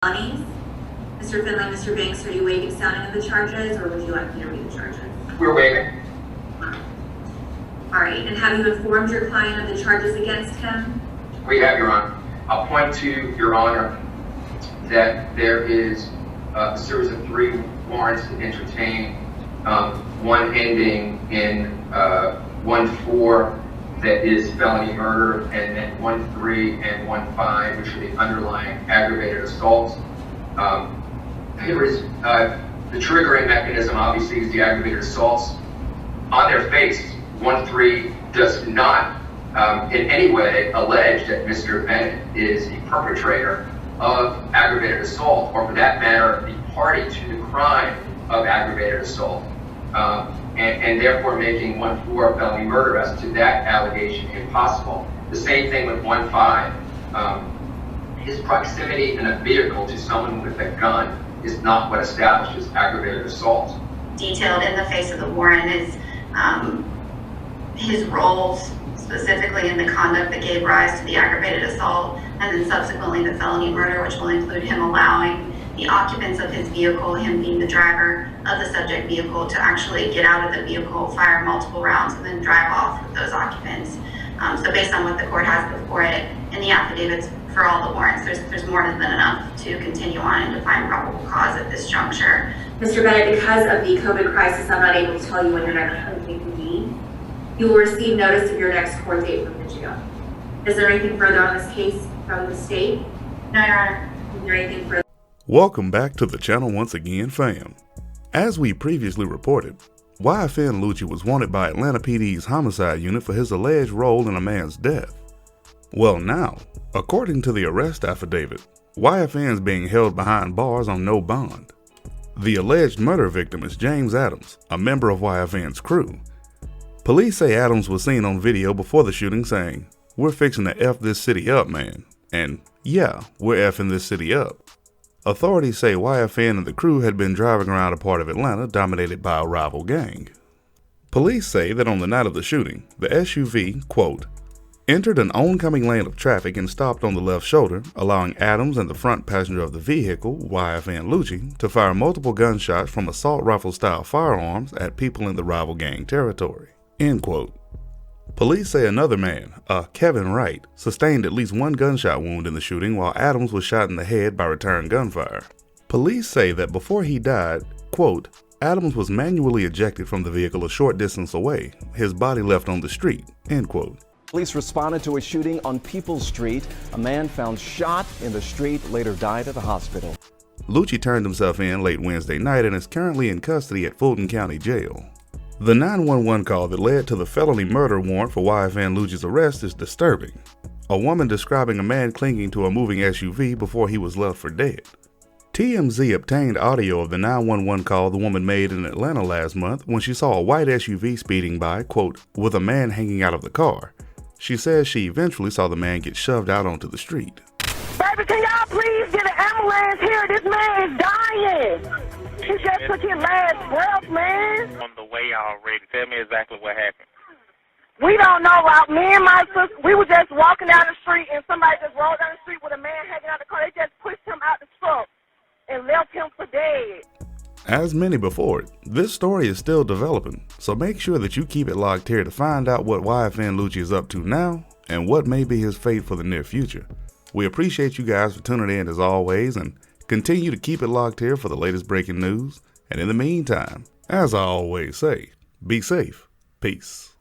felonies. Mr. Findling, Mr. Banks, are you waiving sounding of the charges, or would you like me to read the charges? We're waiving. All right, and have you informed your client of the charges against him? We have, Your Honor. I'll point to Your Honor that there is a series of 3 warrants to entertain, one ending in 1-4 that is felony murder, and then 1-3 and 1-5, which are the underlying aggravated assaults. There is the triggering mechanism, obviously, is the aggravated assaults. On their face, 1-3 does not in any way allege that Mr. Bennett is the perpetrator of aggravated assault, or for that matter, the party to the crime of aggravated assault, and therefore making 1-4 felony murder as to that allegation impossible. The same thing with 1-5. His proximity in a vehicle to someone with a gun is not what establishes aggravated assault. Detailed in the face of the warrant is his roles, specifically in the conduct that gave rise to the aggravated assault, and then subsequently the felony murder, which will include him allowing the occupants of his vehicle, him being the driver of the subject vehicle, to actually get out of the vehicle, fire multiple rounds, and then drive off with those occupants. So based on what the court has before it and the affidavits for all the warrants, there's more than enough to continue on and to find probable cause at this juncture. Mr. Bennett, because of the COVID crisis, I'm not able to tell you when your next court date will be. You will receive notice of your next court date from the jail. Is there anything further on this case from the state? No, Your Honor. Is there anything further? Welcome back to the channel once again, fam. As we previously reported, YFN Lucci was wanted by Atlanta PD's homicide unit for his alleged role in a man's death. Well now, according to the arrest affidavit, YFN is being held behind bars on no bond. The alleged murder victim is James Adams, a member of YFN's crew. Police say Adams was seen on video before the shooting saying, "We're fixing to F this city up, man." And yeah, we're effing this city up. Authorities say YFN and the crew had been driving around a part of Atlanta dominated by a rival gang. Police say that on the night of the shooting, the SUV, quote, entered an oncoming lane of traffic and stopped on the left shoulder, allowing Adams and the front passenger of the vehicle, YFN Lucci, to fire multiple gunshots from assault rifle-style firearms at people in the rival gang territory, end quote. Police say another man, Kevin Wright, sustained at least 1 gunshot wound in the shooting while Adams was shot in the head by return gunfire. Police say that before he died, quote, Adams was manually ejected from the vehicle a short distance away, his body left on the street, end quote. Police responded to a shooting on Peoples Street. A man found shot in the street later died at the hospital. Lucci turned himself in late Wednesday night and is currently in custody at Fulton County Jail. The 911 call that led to the felony murder warrant for YFN Lucci's arrest is disturbing. A woman describing a man clinging to a moving SUV before he was left for dead. TMZ obtained audio of the 911 call the woman made in Atlanta last month when she saw a white SUV speeding by, quote, with a man hanging out of the car. She says she eventually saw the man get shoved out onto the street. Baby, can y'all please get an ambulance here? This man is dying. He just took his last breath, man. On the way already. Tell me exactly what happened. We don't know. Me and my sister, we were just walking down the street, and somebody just rolled down the street with a man hanging out the car. They just pushed him out the truck and left him for dead. As many before it, this story is still developing, so make sure that you keep it locked here to find out what YFN Lucci is up to now and what may be his fate for the near future. We appreciate you guys for tuning in as always, and continue to keep it locked here for the latest breaking news. And in the meantime, as I always say, be safe. Peace.